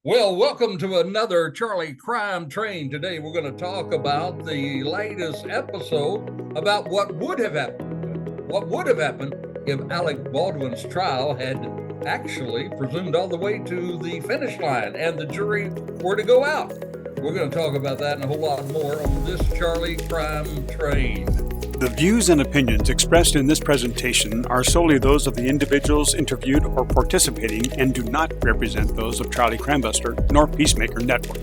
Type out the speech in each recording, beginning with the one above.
Well, welcome to another Charlie Crime Train. Today we're going to talk about the latest episode about what would have happened. What would have happened if Alec Baldwin's trial had actually presumed all the way to the finish line and the jury were to go out. We're going to talk about that and a whole lot more on this Charlie Crime Train. The views and opinions expressed in this presentation are solely those of the individuals interviewed or participating and do not represent those of Charlie Crimebuster nor Peacemaker Network.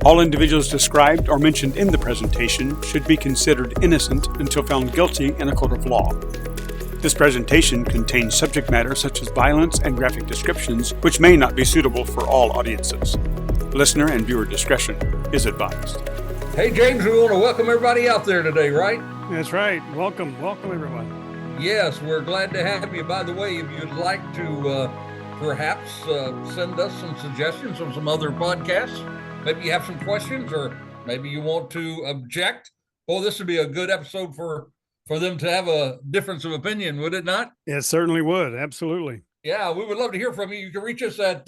All individuals described or mentioned in the presentation should be considered innocent until found guilty in a court of law. This presentation contains subject matter such as violence and graphic descriptions, which may not be suitable for all audiences. Listener and viewer discretion is advised. Hey, James, we want to welcome everybody out there today, right? That's right. Welcome everyone. Yes, we're glad to have you. By the way, if you'd like to perhaps send us some suggestions on some other podcasts, maybe you have some questions or maybe you want to object, this would be a good episode for them to have a difference of opinion, would it not? It certainly would. Absolutely. Yeah, we would love to hear from you. You can reach us at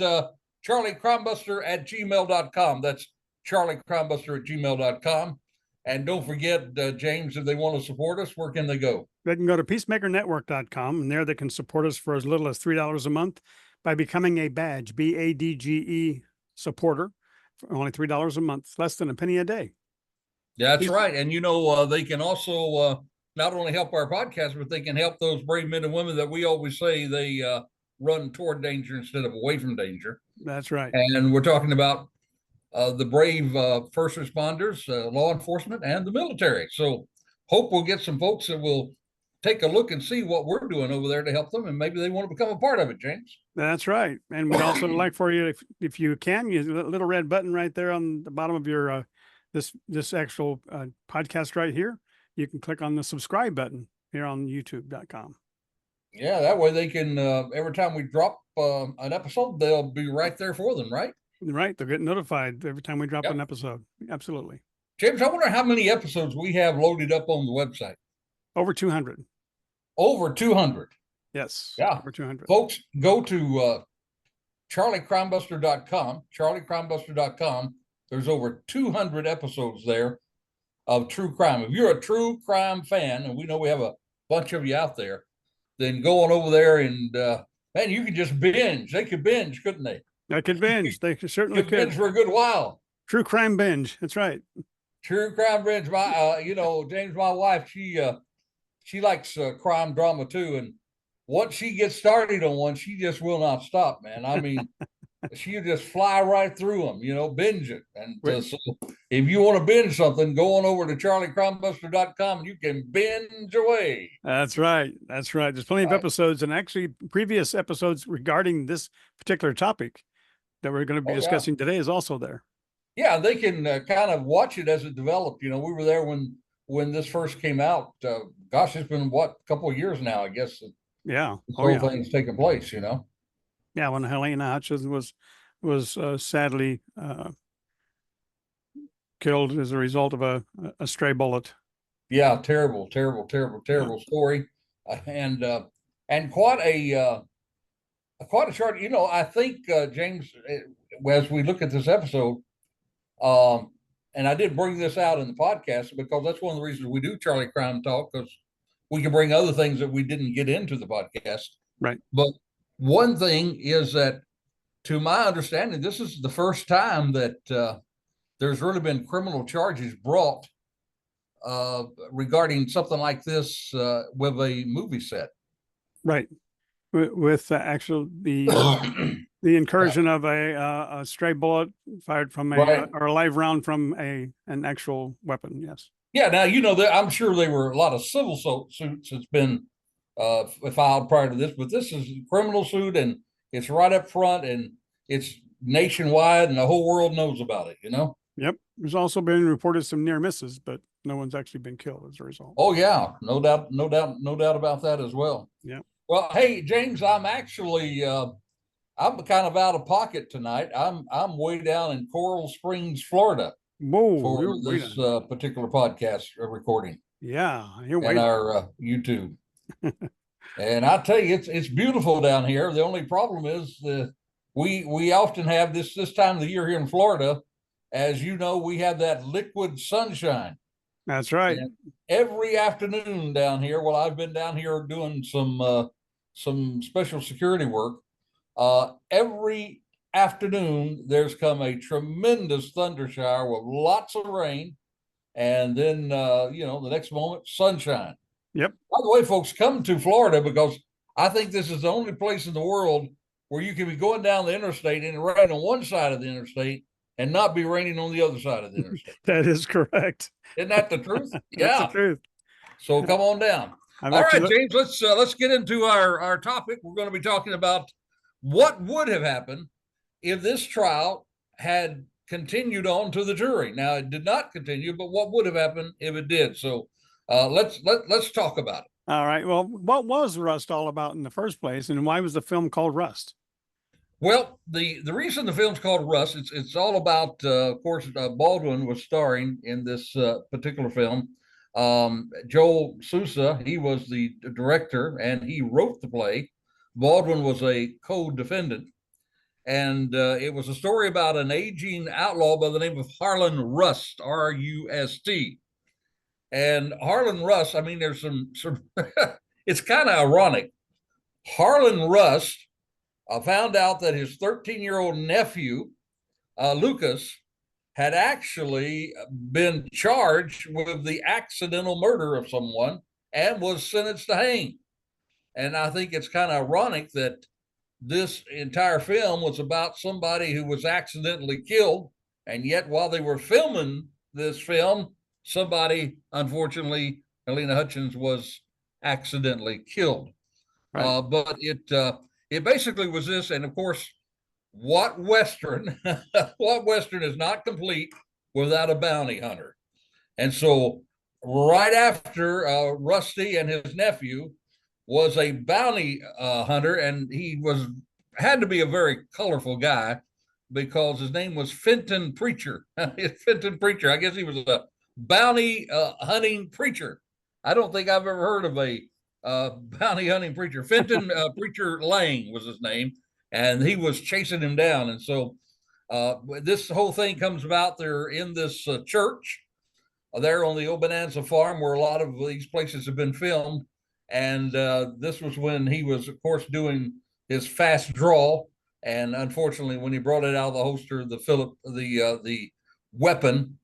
charliecrimebuster@gmail.com. That's charliecrimebuster@gmail.com. And don't forget, James, if they want to support us, where can they go? They can go to peacemakernetwork.com, and there they can support us for as little as $3 a month by becoming a badge, BADGE supporter, for only $3 a month, less than a penny a day. Yeah, that's right. And, they can also not only help our podcast, but they can help those brave men and women that we always say they run toward danger instead of away from danger. That's right. And we're talking about the brave first responders, law enforcement, and the military. So hope we'll get some folks that will take a look and see what we're doing over there to help them, and maybe they want to become a part of it, James. That's right. And we'd also like for you, if you can, use a little red button right there on the bottom of your this actual podcast right here. You can click on the subscribe button here on youtube.com. Yeah, that way they can, every time we drop an episode, they'll be right there for them, right? Right. They'll get notified every time we drop an episode. Absolutely. James, I wonder how many episodes we have loaded up on the website. Over 200. Over 200. Yes. Yeah. Over 200. Folks, go to charliecrimebuster.com, charliecrimebuster.com. There's over 200 episodes there of true crime. If you're a true crime fan, and we know we have a bunch of you out there, then go on over there and, man, you could just binge. They could binge, couldn't they? I could binge. They certainly could. Binge for a good while. True crime binge. That's right. True crime binge. My, James, my wife, she likes crime drama too. And once she gets started on one, she just will not stop, man. I mean, she'll just fly right through them, binge it. And so if you want to binge something, go on over to charliecrimebuster.com and you can binge away. That's right. That's right. There's plenty of episodes, and actually previous episodes regarding this particular topic that we're going to be discussing today is also there. Yeah, they can kind of watch it as it developed. We were there when this first came out. Gosh, it's been a couple of years now, I guess. Yeah. This whole thing's taken place, Yeah, when Helena Hutchins was sadly killed as a result of a stray bullet. Yeah, terrible story, and quite a short. I think James, as we look at this episode, and I did bring this out in the podcast because that's one of the reasons we do Charlie Crime Talk, because we can bring other things that we didn't get into the podcast. Right. But one thing is that, to my understanding, this is the first time that there's really been criminal charges brought regarding something like this with a movie set. Right. With the incursion of a stray bullet fired from or a live round from an actual weapon. Yes. Yeah. Now, I'm sure there were a lot of civil suits that's been filed prior to this, but this is a criminal suit, and it's right up front, and it's nationwide, and the whole world knows about it. Yep. There's also been reported some near misses, but no one's actually been killed as a result. Oh yeah, no doubt about that as well. Yeah. Well, hey James, I'm actually I'm kind of out of pocket tonight. I'm way down in Coral Springs, Florida, for this particular podcast recording. Yeah, and our YouTube. And I tell you, it's beautiful down here. The only problem is we often have this time of the year here in Florida. As you know, we have that liquid sunshine. That's right. And every afternoon down here, well, I've been down here doing some special security work. Every afternoon, there's come a tremendous thunder shower with lots of rain, and then the next moment, sunshine. Yep. By the way, folks, come to Florida, because I think this is the only place in the world where you can be going down the interstate and rain on one side of the interstate and not be raining on the other side of the interstate. That is correct. Isn't that the truth? Yeah. That's the truth. So come on down. All right, James, let's get into our topic. We're going to be talking about what would have happened if this trial had continued on to the jury. Now, it did not continue, but what would have happened if it did? So let's talk about it. All right. Well, what was Rust all about in the first place, and why was the film called Rust? Well, the reason the film's called Rust, it's all about, of course, Baldwin was starring in this particular film. Joel Sousa, he was the director, and he wrote the play. Baldwin was a co-defendant, and it was a story about an aging outlaw by the name of Harlan Rust, R-U-S-T. And Harlan Rust, I mean, there's some it's kind of ironic. Harlan Rust found out that his 13-year-old nephew, Lucas, had actually been charged with the accidental murder of someone and was sentenced to hang. And I think it's kind of ironic that this entire film was about somebody who was accidentally killed, and yet while they were filming this film, somebody, unfortunately, Helena Hutchins, was accidentally killed. Right. But it basically was this, and of course, what Western is not complete without a bounty hunter? And so right after Rusty and his nephew was a bounty hunter, and he had to be a very colorful guy because his name was Fenton Preacher. Fenton Preacher. I guess he was a bounty hunting preacher. I don't think I've ever heard of a bounty hunting preacher. Fenton Preacher Lang was his name, and he was chasing him down. And so this whole thing comes about. They're in this church there on the Old Bonanza Farm, where a lot of these places have been filmed. And this was when he was, of course, doing his fast draw. And unfortunately, when he brought it out of the holster, the weapon,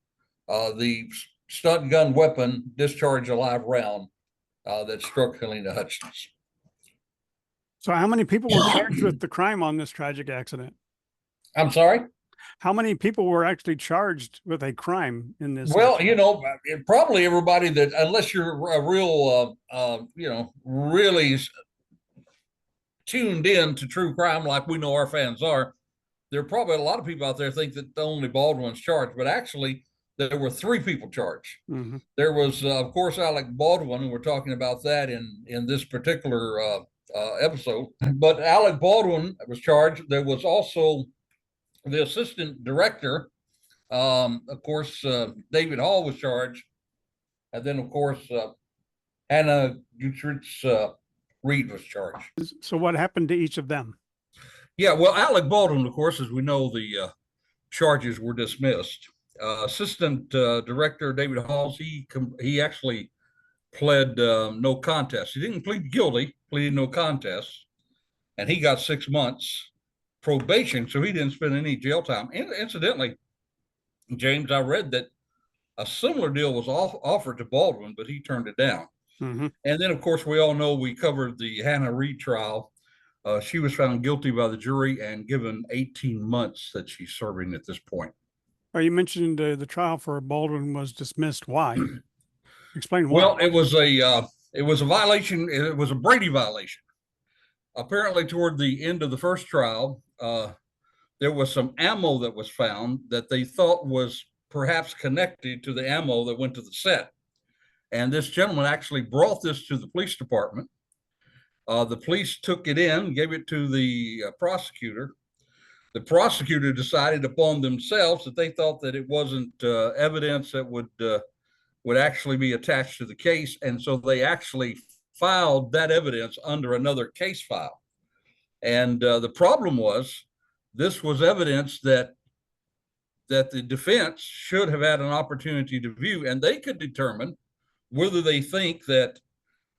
the stun gun weapon, discharged a live round that struck Helena Hutchins. So how many people were charged with the crime on this tragic accident? I'm sorry? How many people were actually charged with a crime in this? Well, accident? Probably everybody that, unless you're a real, really tuned in to true crime like we know our fans are, there are probably a lot of people out there think that only Baldwin's charged, but actually there were 3 people charged. Mm-hmm. There was, of course, Alec Baldwin, and we're talking about that in this particular episode. But Alec Baldwin was charged. There was also the assistant director. Of course, David Hall was charged. And then, of course, Hannah Gutritz Reed was charged. So what happened to each of them? Yeah, well, Alec Baldwin, of course, as we know, the charges were dismissed. Assistant director David Halls, he actually pled no contest. He didn't plead guilty, pleaded no contest, and he got 6 months probation, so he didn't spend any jail time. And incidentally, James, I read that a similar deal was offered to Baldwin, but he turned it down. Mm-hmm. And then, of course, we all know we covered the Hannah Reed trial. She was found guilty by the jury and given 18 months that she's serving at this point. You mentioned the trial for Baldwin was dismissed. Why? Explain why. Well, it was a violation. It was a Brady violation. Apparently, toward the end of the first trial, there was some ammo that was found that they thought was perhaps connected to the ammo that went to the set. And this gentleman actually brought this to the police department. The police took it in, gave it to the prosecutor. The prosecutor decided upon themselves that they thought that it wasn't evidence that would actually be attached to the case. And so they actually filed that evidence under another case file. And the problem was this was evidence that the defense should have had an opportunity to view, and they could determine whether they think that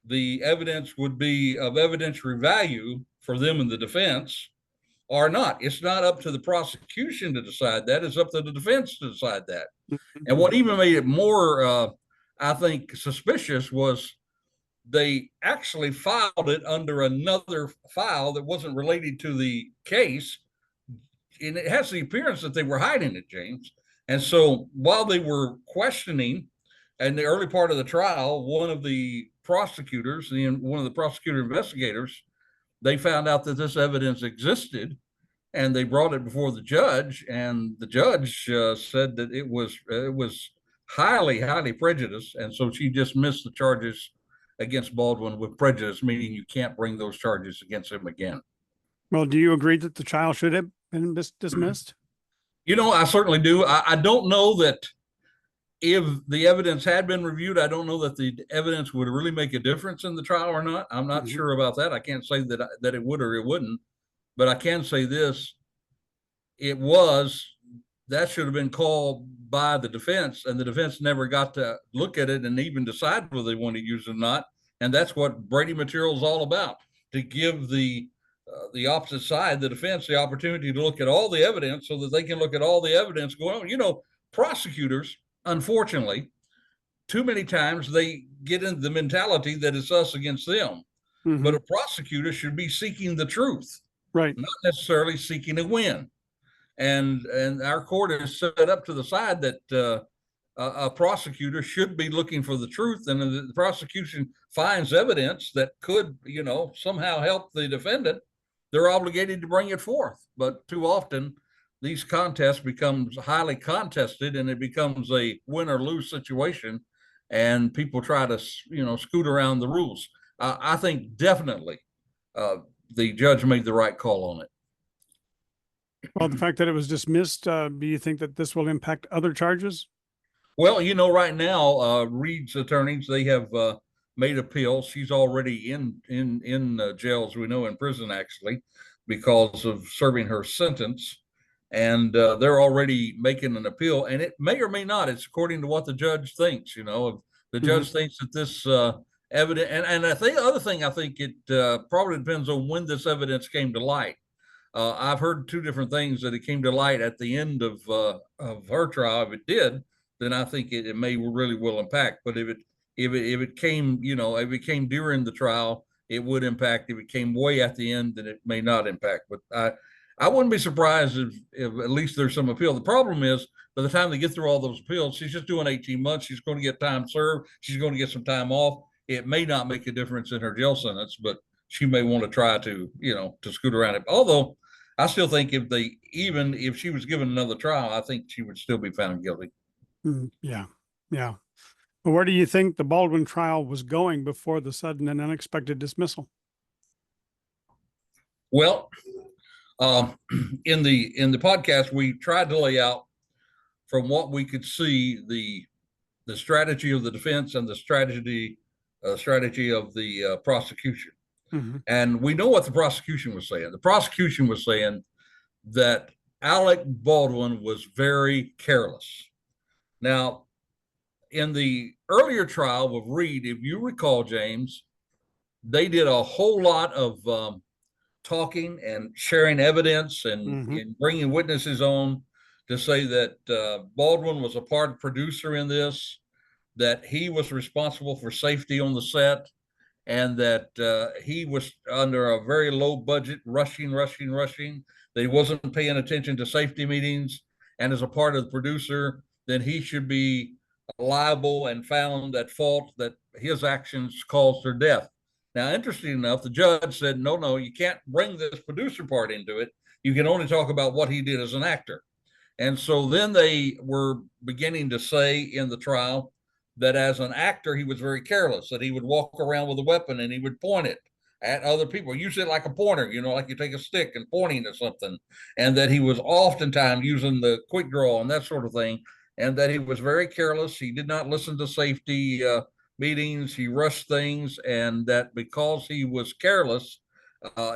the evidence would be of evidentiary value for them in the defense or not. It's not up to the prosecution to decide that. It's up to the defense to decide that. And what even made it more, I think, suspicious was they actually filed it under another file that wasn't related to the case. And it has the appearance that they were hiding it, James. And so while they were questioning in the early part of the trial, one of the prosecutors, one of the prosecutor investigators, they found out that this evidence existed, and they brought it before the judge, and the judge said that it was highly prejudiced, and so she dismissed the charges against Baldwin with prejudice, meaning you can't bring those charges against him again. Well, do you agree that the trial should have been dismissed? I certainly do. I don't know that if the evidence had been reviewed, I don't know that the evidence would really make a difference in the trial or not. I'm not sure about that. I can't say that it would or it wouldn't, but I can say this: that should have been called by the defense, and the defense never got to look at it and even decide whether they want to use it or not. And that's what Brady material is all about, to give the opposite side, the defense, the opportunity to look at all the evidence so that they can look at all the evidence going on. Prosecutors, unfortunately, too many times they get into the mentality that it's us against them. But a prosecutor should be seeking the truth, right? Not necessarily seeking a win. And our court is set up to the side that a prosecutor should be looking for the truth, and the prosecution finds evidence that could, somehow help the defendant, they're obligated to bring it forth. But too often, these contests becomes highly contested, and it becomes a win or lose situation, and people try to, scoot around the rules. I think definitely the judge made the right call on it. Well, the fact that it was dismissed, do you think that this will impact other charges? Well, right now, Reed's attorneys, they have made appeals. She's already in jail, as we know, in prison, actually, because of serving her sentence. And they're already making an appeal. And it may or may not. It's according to what the judge thinks. If the judge thinks that this evidence, and I think the other thing, I think it probably depends on when this evidence came to light. I've heard two different things, that it came to light at the end of her trial. If it did, then I think it may really will impact. But if it came, if it came during the trial, it would impact. If it came way at the end, then it may not impact. But I wouldn't be surprised if at least there's some appeal. The problem is, by the time they get through all those appeals, she's just doing 18 months. She's going to get time served. She's going to get some time off. It may not make a difference in her jail sentence, but she may want to try to, to scoot around it. Although I still think even if she was given another trial, I think she would still be found guilty. Yeah. Well, where do you think the Baldwin trial was going before the sudden and unexpected dismissal? Well, in the podcast, we tried to lay out, from what we could see, the strategy of the defense and the strategy of the prosecution. And we know what the prosecution was saying. The prosecution was saying that Alec Baldwin was very careless. Now, in the earlier trial with Reed, if you recall, James, they did a whole lot of talking and sharing evidence and bringing witnesses on to say that Baldwin was a part producer in this, that he was responsible for safety on the set, and that he was under a very low budget, rushing, that he wasn't paying attention to safety meetings, and as a part of the producer, then he should be liable and found at fault that his actions caused her death. Now, interesting enough, the judge said, no, you can't bring this producer part into it. You can only talk about what he did as an actor. And so then they were beginning to say in the trial that as an actor, he was very careless, that he would walk around with a weapon and he would point it at other people, use it like a pointer, like you take a stick and pointing at something, and that he was oftentimes using the quick draw and that sort of thing, and that he was very careless. He did not listen to safety meetings. He rushed things, and that because he was careless,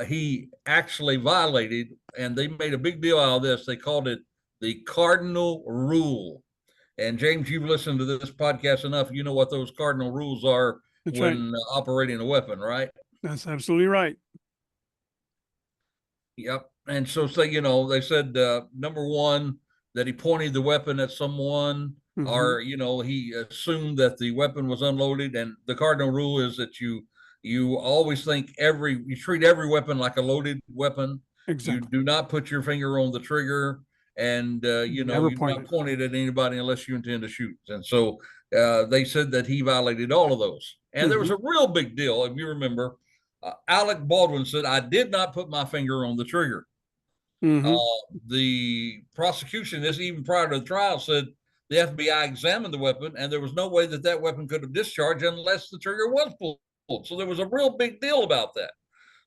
he actually violated and they made a big deal out of this. They called it the cardinal rule. And James, you've listened to this podcast enough. You know what those cardinal rules are. That's when right. Operating a weapon, right? That's absolutely right. Yep. And so say, they said number one, that he pointed the weapon at someone, or he assumed that the weapon was unloaded. And the cardinal rule is that you always think you treat every weapon like a loaded weapon. Exactly. You do not put your finger on the trigger, and you not point it at anybody unless you intend to shoot. And so they said that he violated all of those. And there was a real big deal, if you remember. Alec Baldwin said, "I did not put my finger on the trigger." The prosecution, this even prior to the trial, said the FBI examined the weapon, and there was no way that weapon could have discharged unless the trigger was pulled. So there was a real big deal about that.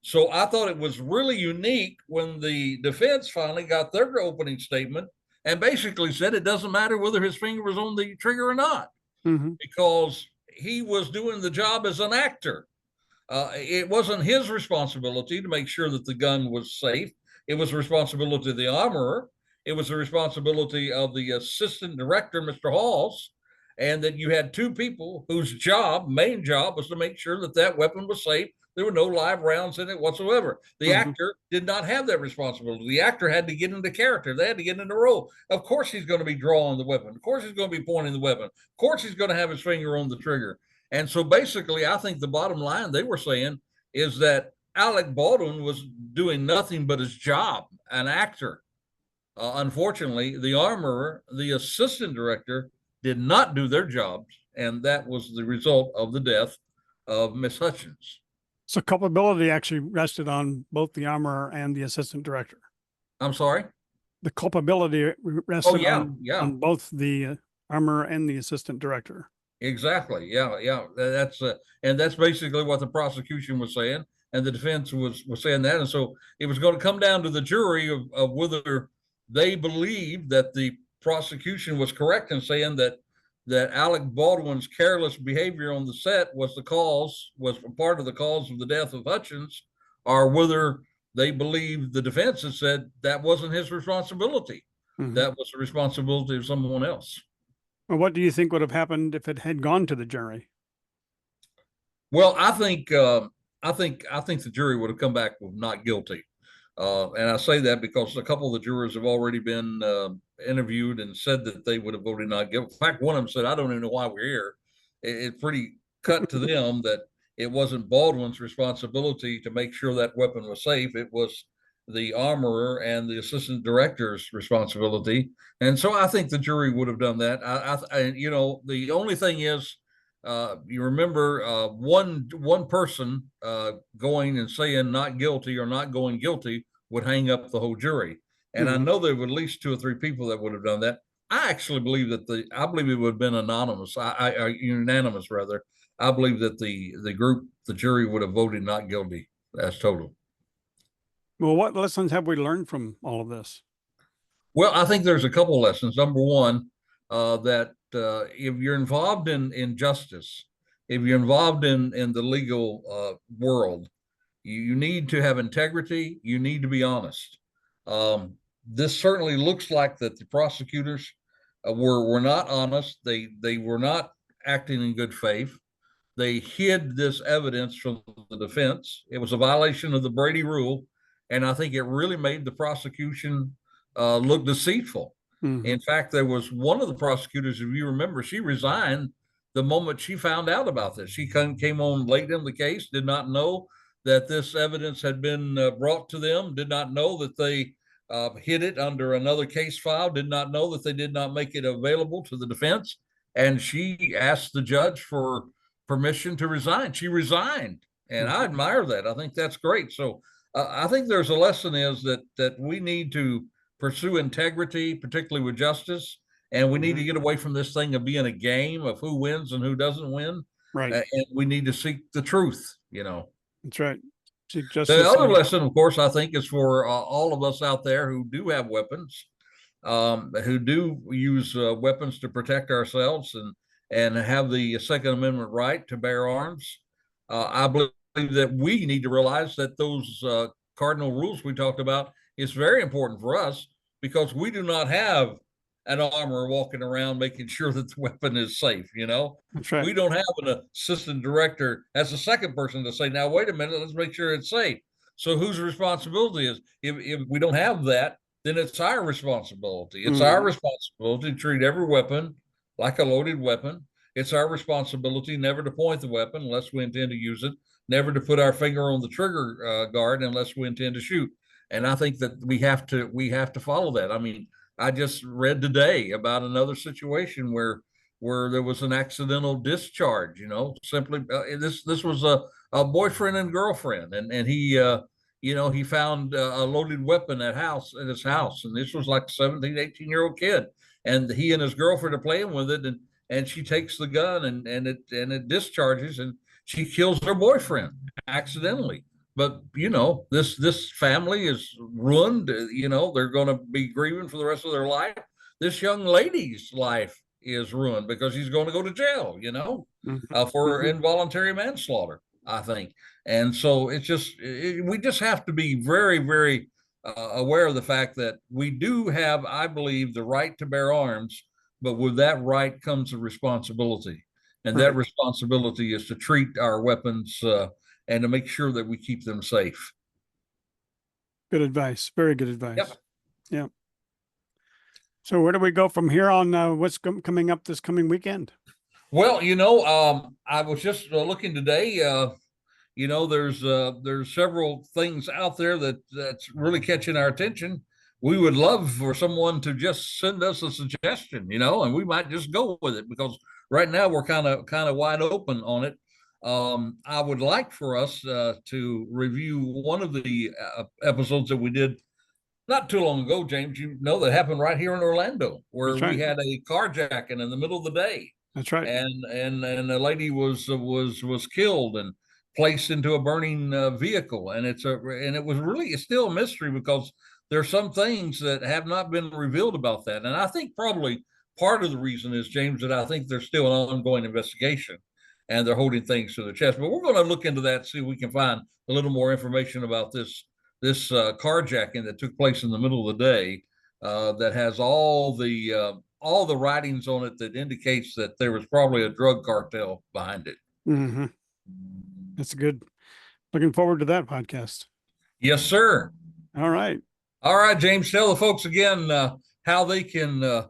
So I thought it was really unique when the defense finally got their opening statement and basically said it doesn't matter whether his finger was on the trigger or not, because he was doing the job as an actor. It wasn't his responsibility to make sure that the gun was safe. It was the responsibility of the armorer. It was the responsibility of the assistant director, Mr. Halls, and that you had two people whose main job was to make sure that weapon was safe. There were no live rounds in it whatsoever. The actor did not have that responsibility. The actor had to get into character. They had to get into role. Of course he's going to be drawing the weapon. Of course he's going to be pointing the weapon. Of course he's going to have his finger on the trigger. And so basically, I think the bottom line they were saying is that Alec Baldwin was doing nothing but his job, an actor. Unfortunately, the armorer, the assistant director, did not do their jobs, and that was the result of the death of Miss Hutchins. So culpability actually rested on both the armorer and the assistant director. I'm sorry? The culpability rested on both the armorer and the assistant director. Exactly. Yeah. That's basically what the prosecution was saying, and the defense was saying that. And so it was going to come down to the jury of whether they believed that the prosecution was correct in saying that Alec Baldwin's careless behavior on the set was part of the cause of the death of Hutchins, or whether they believed the defense had said that wasn't his responsibility. That was the responsibility of someone else. Well, what do you think would have happened if it had gone to the jury? Well, I think the jury would have come back with not guilty. And I say that because a couple of the jurors have already been interviewed and said that they would have voted not guilty. In fact, one of them said, "I don't even know why we're here." It's pretty cut to them that it wasn't Baldwin's responsibility to make sure that weapon was safe. It was the armorer and the assistant director's responsibility. And so I think the jury would have done that. The only thing is, you remember one person going and saying not guilty or not going guilty would hang up the whole jury. And I know there were at least 2 or 3 people that would have done that. I actually believe that I believe it would have been anonymous, unanimous rather. I believe that the jury would have voted not guilty as total. Well, what lessons have we learned from all of this? Well, I think there's a couple of lessons. Number one, that if you're involved in justice, if you're involved in the legal world, you need to have integrity. You need to be honest. This certainly looks like that the prosecutors were not honest. They were not acting in good faith. They hid this evidence from the defense. It was a violation of the Brady rule. And I think it really made the prosecution look deceitful. In fact, there was one of the prosecutors, if you remember, she resigned the moment she found out about this. She came on late in the case, did not know that this evidence had been brought to them, did not know that they hid it under another case file, did not know that they did not make it available to the defense. And she asked the judge for permission to resign. She resigned. And I admire that. I think that's great. So I think there's a lesson is that we need to pursue integrity, particularly with justice, and we need to get away from this thing of being a game of who wins and who doesn't win. Right. And we need to seek the truth, That's right. The other lesson, of course, I think is for all of us out there who do have weapons, who do use weapons to protect ourselves and have the Second Amendment right to bear arms. I believe that we need to realize that those cardinal rules we talked about it's very important for us because we do not have an armor walking around making sure that the weapon is safe. That's right. We don't have an assistant director as a second person to say, now, wait a minute, let's make sure it's safe. So whose responsibility is, if we don't have that, then it's our responsibility. It's our responsibility to treat every weapon like a loaded weapon. It's our responsibility never to point the weapon unless we intend to use it, never to put our finger on the trigger guard unless we intend to shoot. And I think that we have to follow that. I mean, I just read today about another situation where there was an accidental discharge. Simply this was a boyfriend and girlfriend, and he found a loaded weapon at his house, and this was like a 17, 18-year-old kid, and he and his girlfriend are playing with it, and she takes the gun and it discharges, and she kills her boyfriend accidentally. But this family is ruined. They're going to be grieving for the rest of their life. This young lady's life is ruined because she's going to go to jail, for involuntary manslaughter, I think. And so we just have to be very, very aware of the fact that we do have, I believe, the right to bear arms, but with that right comes a responsibility. And that responsibility is to treat our weapons and to make sure that we keep them safe. Good advice. Very good advice. Yep. Yeah. So where do we go from here on what's coming up this coming weekend? Well, I was just looking today. There's several things out there that's really catching our attention. We would love for someone to just send us a suggestion, and we might just go with it because right now we're kind of wide open on it. I would like for us to review one of the episodes that we did not too long ago, James. That happened right here in Orlando, where we had a carjacking in the middle of the day. That's right. And a lady was killed and placed into a burning vehicle, and it's still a mystery because there are some things that have not been revealed about that, and I think probably part of the reason is, James, that I think there's still an ongoing investigation. And they're holding things to their chest. But we're going to look into that, see if we can find a little more information about this carjacking that took place in the middle of the day that has all the writings on it that indicates that there was probably a drug cartel behind it. Mm-hmm. That's good. Looking forward to that podcast. Yes, sir. All right. All right, James, tell the folks again how they can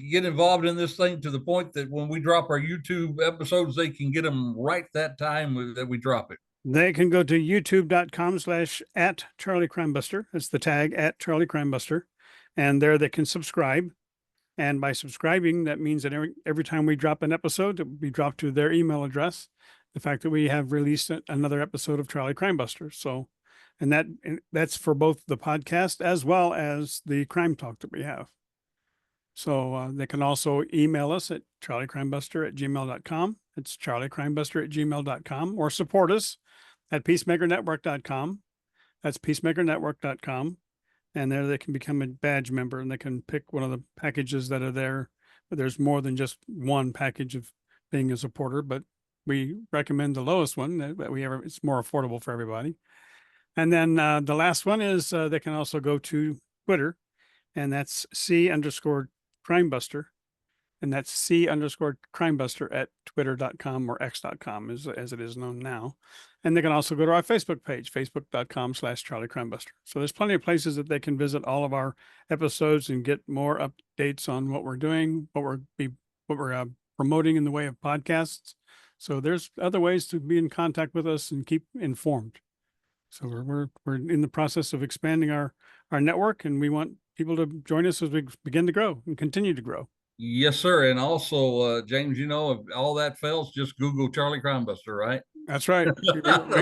get involved in this thing to the point that when we drop our YouTube episodes, they can get them right that time that we drop it. They can go to youtube.com/@charliecrimebuster. That's the tag @charliecrimebuster. And there they can subscribe. And by subscribing, that means that every time we drop an episode, it will be dropped to their email address. The fact that we have released another episode of Charlie Crimebuster. So, and that's for both the podcast as well as the crime talk that we have. So they can also email us at charliecrimebuster@gmail.com. It's charliecrimebuster@gmail.com, or support us at peacemakernetwork.com. That's peacemakernetwork.com. And there they can become a badge member, and they can pick one of the packages that are there. But there's more than just one package of being a supporter, but we recommend the lowest one that we ever. It's more affordable for everybody. And then the last one is they can also go to Twitter, and that's C_Crimebuster, and that's C_Crimebuster at twitter.com or x.com as it is known now. And they can also go to our Facebook page, facebook.com/charliecrimebuster. So there's plenty of places that they can visit all of our episodes and get more updates on what we're doing, what we're promoting in the way of podcasts. So there's other ways to be in contact with us and keep informed. So we're in the process of expanding our network, and we want people to join us as we begin to grow and continue to grow. Yes, sir. And also, James, if all that fails, just Google Charlie Crimebuster, right? That's right.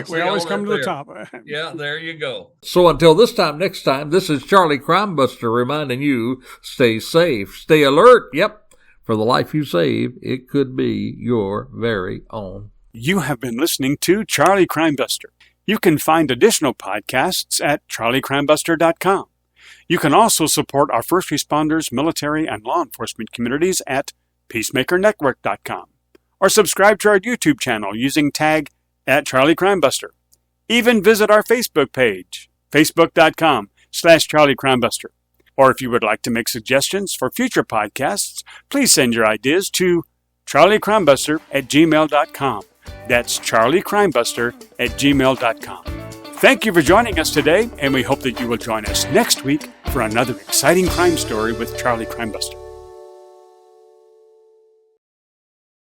we always come to the top. Yeah, there you go. So until next time, this is Charlie Crimebuster reminding you, stay safe, stay alert. Yep. For the life you save, it could be your very own. You have been listening to Charlie Crimebuster. You can find additional podcasts at charliecrimebuster.com. You can also support our first responders, military, and law enforcement communities at peacemakernetwork.com, or subscribe to our YouTube channel using tag @charliecrimebuster. Even visit our Facebook page, facebook.com/ facebook.com/charliecrimebuster. Or if you would like to make suggestions for future podcasts, please send your ideas to charliecrimebuster@gmail.com. That's charliecrimebuster@gmail.com. Thank you for joining us today, and we hope that you will join us next week for another exciting crime story with Charlie Crimebuster.